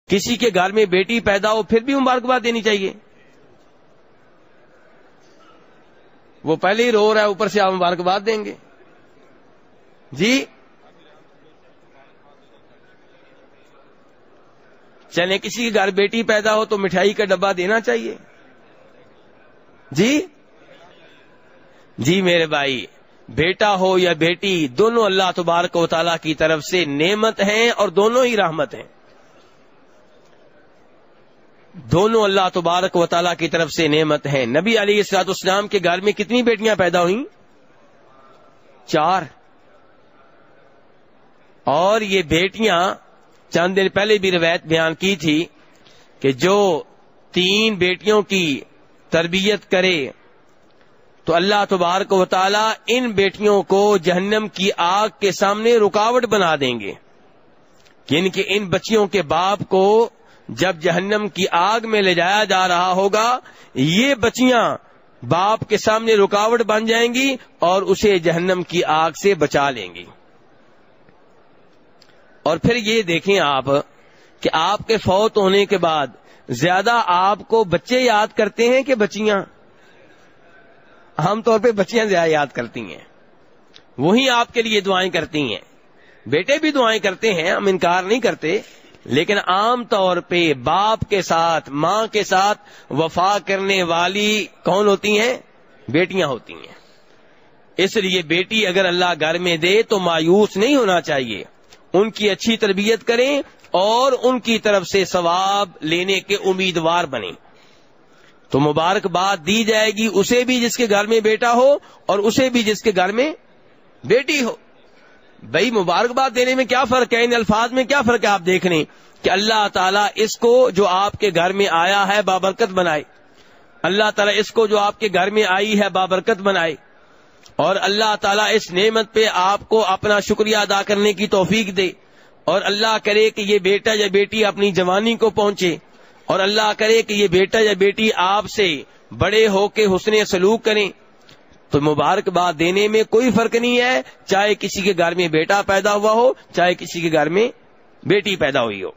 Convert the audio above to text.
کسی کے گھر میں بیٹی پیدا ہو پھر بھی مبارکباد دینی چاہیے؟ وہ پہلے ہی رو رہا ہے، اوپر سے آپ مبارکباد دیں گے؟ جی چلیں کسی کے گھر بیٹی پیدا ہو تو مٹھائی کا ڈبہ دینا چاہیے؟ جی میرے بھائی، بیٹا ہو یا بیٹی دونوں اللہ تبارک و تعالیٰ کی طرف سے نعمت ہیں اور دونوں ہی رحمت ہیں. دونوں اللہ تبارک و تعالیٰ کی طرف سے نعمت ہیں. نبی علیہ الصلوۃ والسلام کے گھر میں کتنی بیٹیاں پیدا ہوئیں؟ 4. اور یہ بیٹیاں چند دن پہلے بھی روایت بیان کی تھی کہ جو 3 بیٹیوں کی تربیت کرے تو اللہ تبارک و تعالی ان بیٹیوں کو جہنم کی آگ کے سامنے رکاوٹ بنا دیں گے. یعنی کہ ان بچیوں کے باپ کو جب جہنم کی آگ میں لے جایا جا رہا ہوگا، یہ بچیاں باپ کے سامنے رکاوٹ بن جائیں گی اور اسے جہنم کی آگ سے بچا لیں گی. اور پھر یہ دیکھیں آپ کہ آپ کے فوت ہونے کے بعد زیادہ آپ کو بچے یاد کرتے ہیں کہ بچیاں؟ عام طور پہ بچیاں زیادہ یاد کرتی ہیں، وہی آپ کے لیے دعائیں کرتی ہیں. بیٹے بھی دعائیں کرتے ہیں، ہم انکار نہیں کرتے، لیکن عام طور پہ باپ کے ساتھ ماں کے ساتھ وفا کرنے والی کون ہوتی ہیں؟ بیٹیاں ہوتی ہیں. اس لیے بیٹی اگر اللہ گھر میں دے تو مایوس نہیں ہونا چاہیے، ان کی اچھی تربیت کریں اور ان کی طرف سے ثواب لینے کے امیدوار بنیں تو مبارکباد دی جائے گی اسے بھی جس کے گھر میں بیٹا ہو اور اسے بھی جس کے گھر میں بیٹی ہو. بھائی مبارکباد دینے میں کیا فرق ہے؟ ان الفاظ میں کیا فرق ہے؟ آپ دیکھ لیں کہ اللہ تعالیٰ اس کو جو آپ کے گھر میں آیا ہے بابرکت بنائے، اللہ تعالیٰ اس کو جو آپ کے گھر میں آئی ہے بابرکت بنائے، اور اللہ تعالیٰ اس نعمت پہ آپ کو اپنا شکریہ ادا کرنے کی توفیق دے، اور اللہ کرے کہ یہ بیٹا یا بیٹی اپنی جوانی کو پہنچے، اور اللہ کرے کہ یہ بیٹا یا بیٹی آپ سے بڑے ہو کے حسن سلوک کریں. تو مبارکباد دینے میں کوئی فرق نہیں ہے، چاہے کسی کے گھر میں بیٹا پیدا ہوا ہو چاہے کسی کے گھر میں بیٹی پیدا ہوئی ہو.